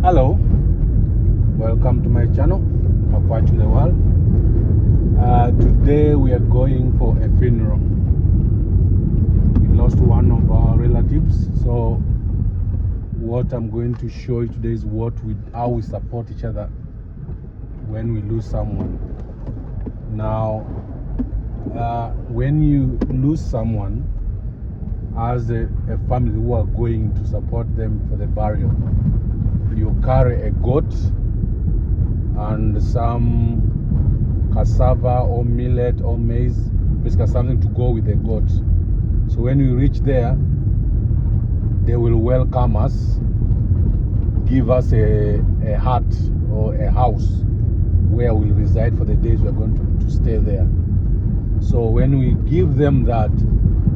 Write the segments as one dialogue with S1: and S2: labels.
S1: Hello, welcome to my channel, Pakwach to the World. Today we are going for a funeral. We lost one of our relatives, so what I'm going to show you today is how we support each other when we lose someone. Now, when you lose someone, as a family who are going to support them for the burial, you carry a goat and some cassava or millet or maize, basically something to go with the goat. So when we reach there, they will welcome us, give us a hut or a house where we'll reside for the days we are going to stay there. So when we give them that,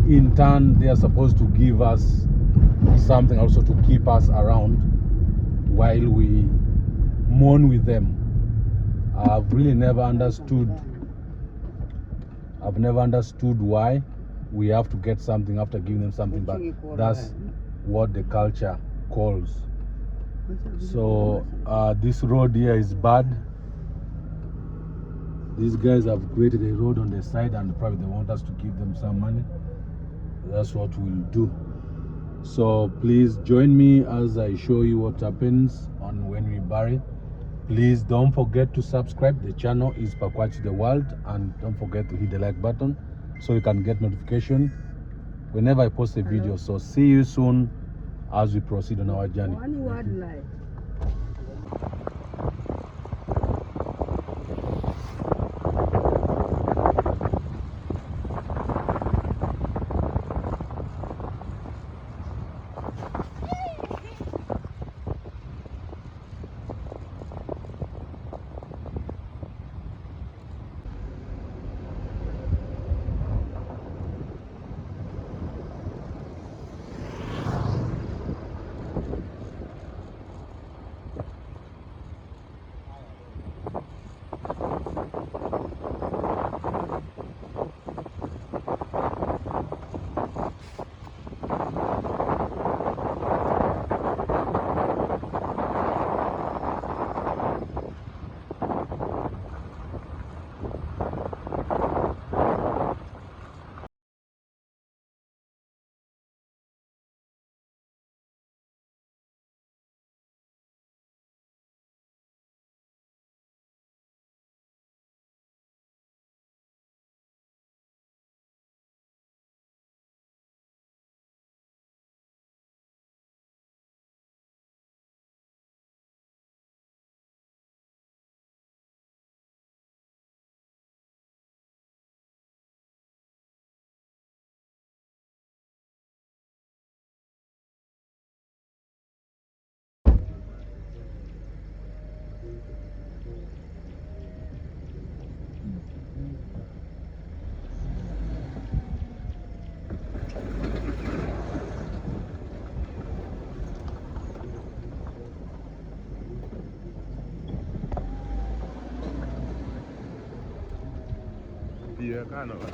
S1: in turn they are supposed to give us something also to keep us around while we mourn with them. I've never understood why we have to get something after giving them something, but that's what the culture calls. So this road here is bad. These guys have created a road on the side and probably they want us to give them some money. That's what we'll do. So please join me as I show you what happens on when we bury. Please don't forget to subscribe. The channel is Pakwach to the World, and don't forget to hit the like button so you can get notification whenever I post a video. So see you soon as we proceed on our journey.
S2: One word lie.
S3: Dia kan apa?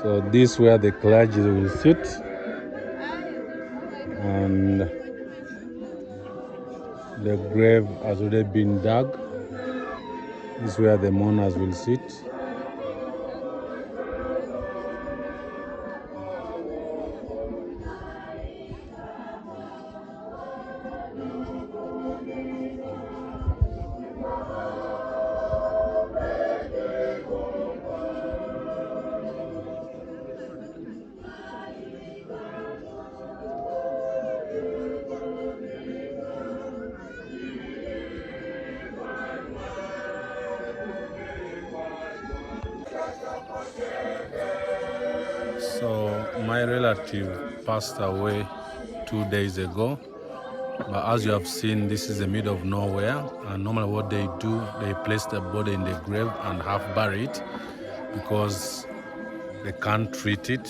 S1: So this where the clergy will sit, and the grave has already been dug. This is where the mourners will sit. So my relative passed away 2 days ago. But as you have seen, this is the middle of nowhere. And normally what they do, they place the body in the grave and half bury it because they can't treat it.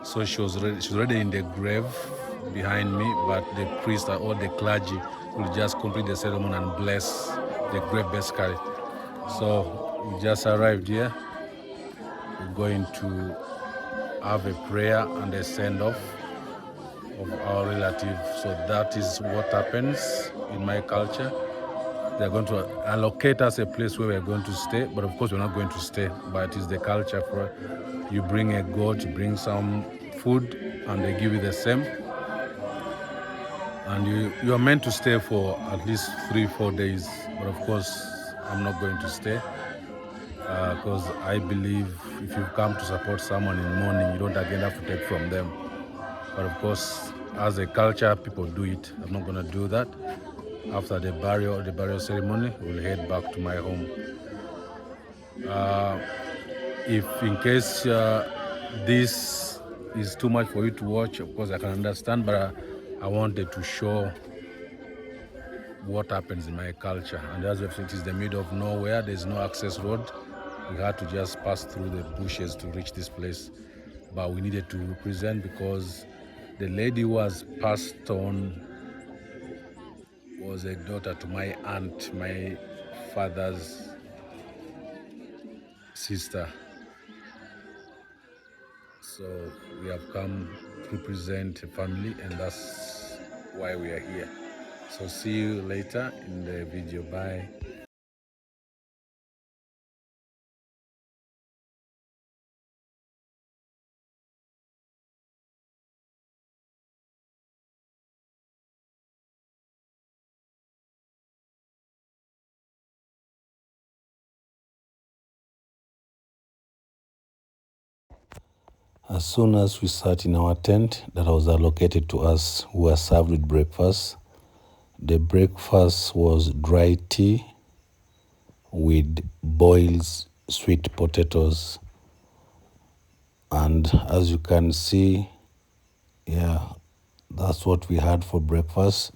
S1: So she's already in the grave behind me, but the priest or the clergy will just complete the ceremony and bless the grave basically. So we just arrived here. We're going to have a prayer and a send-off of our relative. So that is what happens in my culture. They're going to allocate us a place where we're going to stay, but of course we're not going to stay, but it is the culture for you bring a goat, you bring some food, and they give you the same. And you are meant to stay for at least 3-4 days, but of course I'm not going to stay because I believe if you come to support someone in mourning, you don't again have to take from them. But of course, as a culture, people do it. I'm not going to do that. After the burial ceremony, we'll head back to my home. If in case this is too much for you to watch, of course I can understand, but I wanted to show what happens in my culture. And as we've said, it is the middle of nowhere. There's no access road. We had to just pass through the bushes to reach this place. But we needed to represent because the lady who was passed on was a daughter to my aunt, my father's sister. So we have come to represent a family, and that's why we are here. So see you later in the video. Bye. As soon as we sat in our tent that was allocated to us, we were served with breakfast. The breakfast was dry tea with boiled sweet potatoes. And as you can see, yeah, that's what we had for breakfast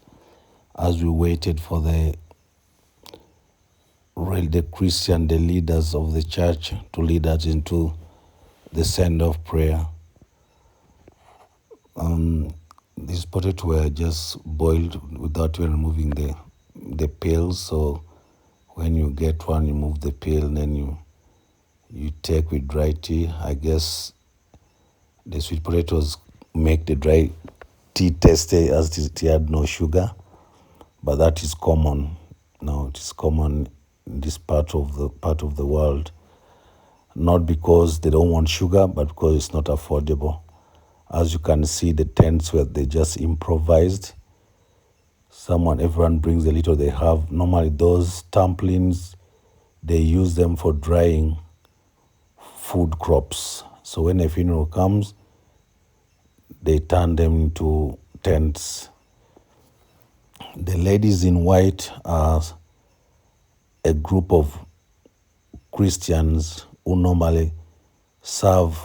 S1: as we waited for the Christian, the leaders of the church, to lead us into the send-off prayer. These potatoes were just boiled without even removing the peels. So when you get one, you remove the peel, and then you take with dry tea. I guess the sweet potatoes make the dry tea tasty as it had no sugar, but that is common. Now it is common in this part of the world, not because they don't want sugar, but because it's not affordable. As you can see, the tents where they just improvised. Everyone brings a little they have. Normally those tampolins, they use them for drying food crops. So when a funeral comes, they turn them into tents. The ladies in white are a group of Christians who normally serve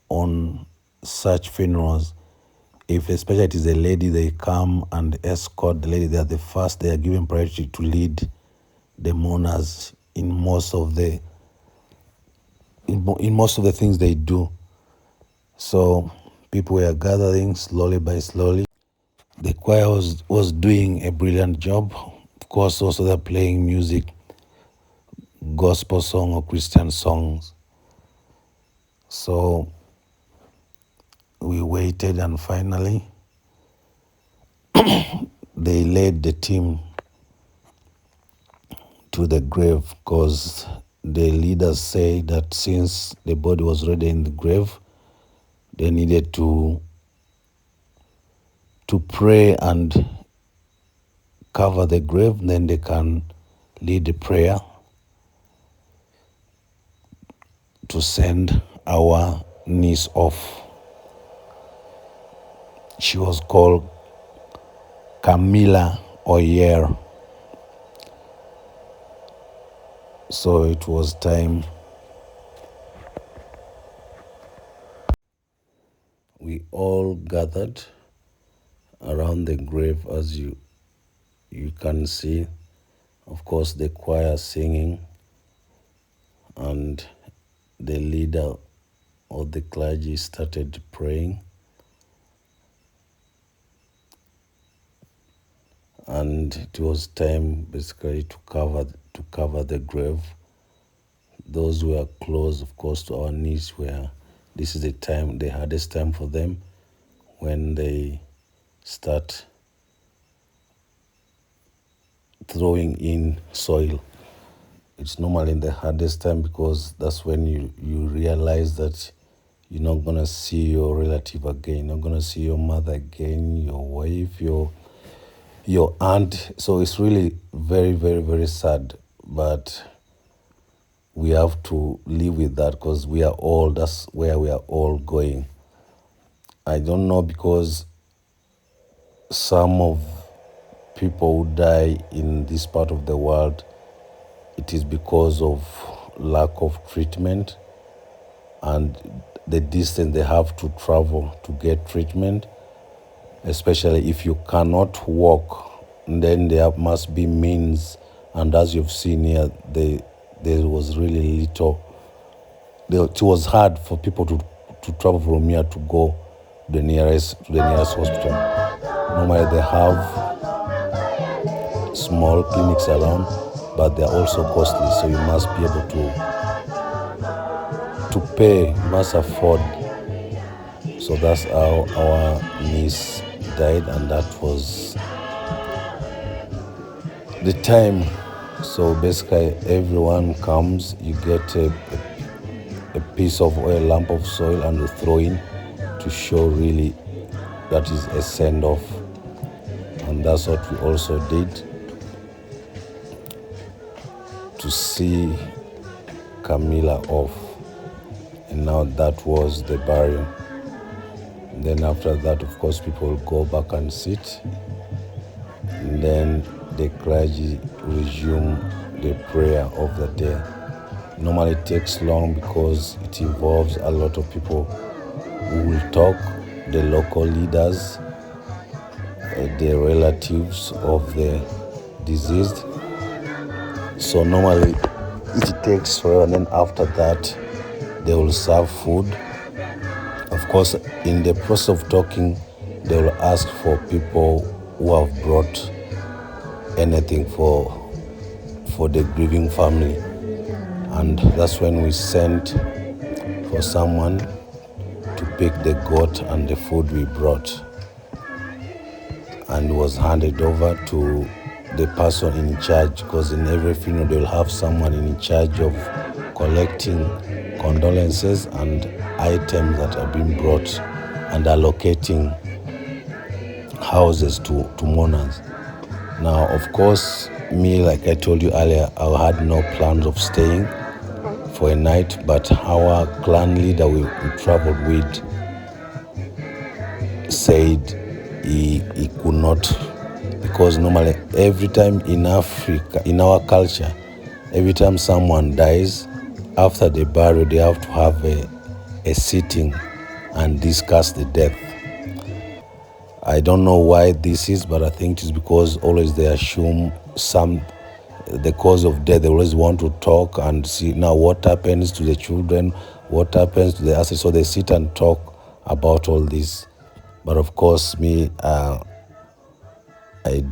S1: on such funerals. If especially it is a lady, they come and escort the lady. They are the first. They are given priority to lead the mourners in most of the things they do. So people were gathering slowly by slowly. The choir was doing a brilliant job. Of course, also they're playing music, gospel song or Christian songs.
S2: So we waited, and finally they led the team to the grave, because the leaders say that since the body was already in the grave, they needed to pray and cover the grave. Then they can lead the prayer to send our niece off. She was called Camila Oyer. So it was time. We all gathered around the grave, as you can see. Of course, the choir singing, and the leader of the clergy started praying. And it was time basically to cover the grave. Those who were close, of course, to our niece, this is the hardest time for them, when they start throwing in soil. It's normally the hardest time, because that's when you realize that you're not going to see your relative again. You're not going to see your mother again, your wife, your aunt. So it's really very, very, very sad. But we have to live with that, because that's where we are all going. I don't know, because some of people who die in this part of the world, it is because of lack of treatment and the distance they have to travel to get treatment. Especially if you cannot walk, then there must be means. And as you've seen here, there was really little. It was hard for people to travel from here to go to the nearest hospital. Normally they have small clinics around, but they're also costly, so you must be able to pay, you must afford. So that's how our niece died, and that was the time. So basically everyone comes, you get a piece of oil, a lump of soil, and you throw in to show really that is a send-off. And that's what we also did to see Camila off. And now that was the burial. Then after that, of course, people will go back and sit. And then the clergy resume the prayer of the day. Normally it takes long, because it involves a lot of people who will talk, the local leaders, the relatives of the deceased. So normally it takes forever, and then after that they will serve food. Of course, in the process of talking, they will ask for people who have brought anything for the grieving family. And that's when we sent for someone to pick the goat and the food we brought, and was handed over to the person in charge, because in every funeral they will have someone in charge of collecting condolences and items that are being brought, and allocating houses to mourners. Now, of course, me, like I told you earlier, I had no plans of staying for a night, but our clan leader we traveled with said he could not, because normally every time in Africa, in our culture, every time someone dies, after the burial they have to have a sitting and discuss the death. I don't know why this is, but I think it's because always they assume the cause of death. They always want to talk and see now what happens to the children, what happens to the assets. So they sit and talk about all this. But of course, me, I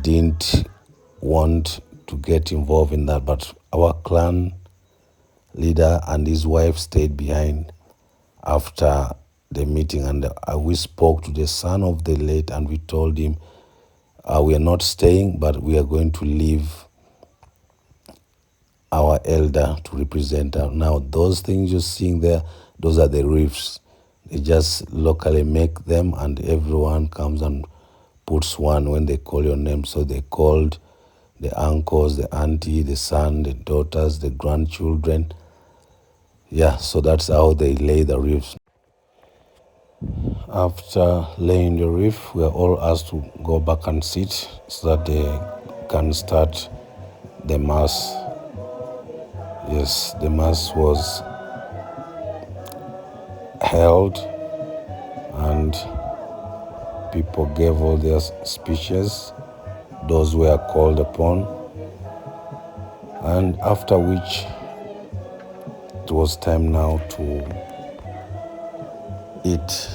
S2: didn't want to get involved in that. But our clan leader and his wife stayed behind, after the meeting, and we spoke to the son of the late, and we told him we are not staying, but we are going to leave our elder to represent us. Now, those things you're seeing there, those are the reefs. They just locally make them, and everyone comes and puts one when they call your name. So they called the uncles, the auntie, the son, the daughters, the grandchildren. Yeah, so that's how they lay the reefs. After laying the reef, we are all asked to go back and sit so that they can start the mass. Yes, the mass was held and people gave all their speeches. Those were called upon, and after which it was time now to eat.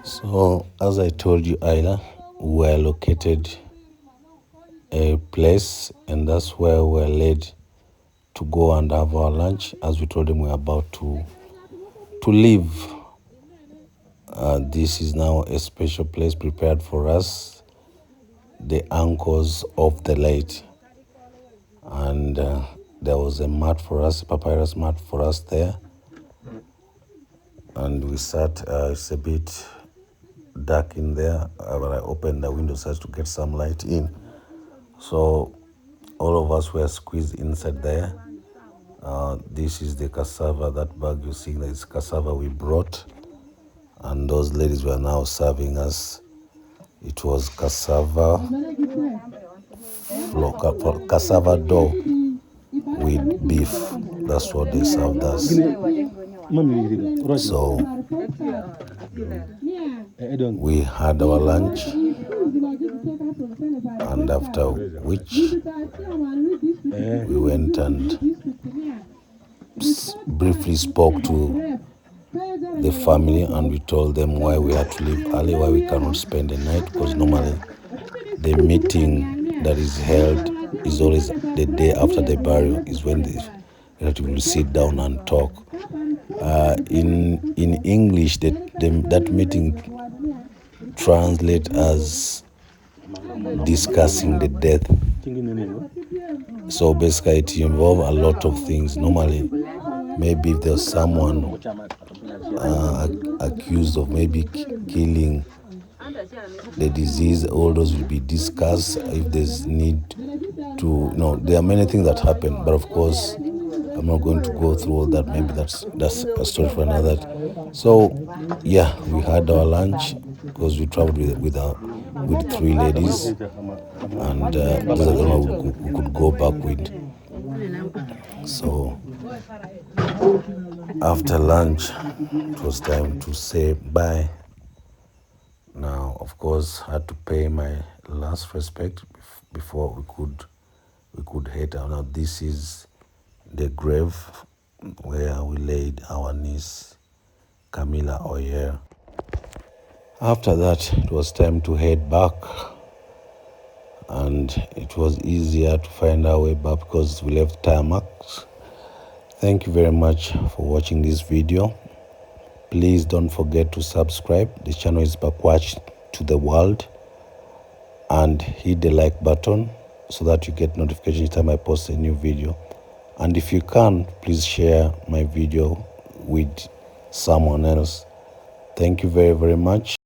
S2: So, as I told you, Ayla, we were located a place, and that's where we were led to go and have our lunch. As we told them, we are about to leave. This is now a special place prepared for us, the uncles of the late. And there was a mat for us, a papyrus mat for us there. And we sat, it's a bit dark in there, but I opened the window so as to get some light in. So all of us were squeezed inside there. This is the cassava, that bag you see, that is cassava we brought. And those ladies were now serving us. It was cassava dough with beef. That's what they served us. So we had our lunch, and after which we went and briefly spoke to the family, and we told them why we had to leave early, why we cannot spend the night, because normally the meeting that is held is always the day after the burial, is when the relative will sit down and talk. In English, that meeting translates as discussing the death. So basically it involves a lot of things. Normally, maybe if there's someone accused of maybe killing the disease, all those will be discussed. If there's need to, there are many things that happen, but of course I'm not going to go through all that. Maybe that's a story for another. So yeah, we had our lunch because we traveled with 3 ladies, and those are the ones we could go back with. So after lunch, it was time to say bye. Now, of course, I had to pay my last respect before we could head out. Now, this is the grave where we laid our niece, Camilla Oyer. After that, it was time to head back, and it was easier to find our way back because we left tire marks. Thank you very much for watching this video. Please don't forget to subscribe. The channel is Bakwach to the world, and hit the like button so that you get notification each time I post a new video. And if you can, please share my video with someone else. Thank you very, very much.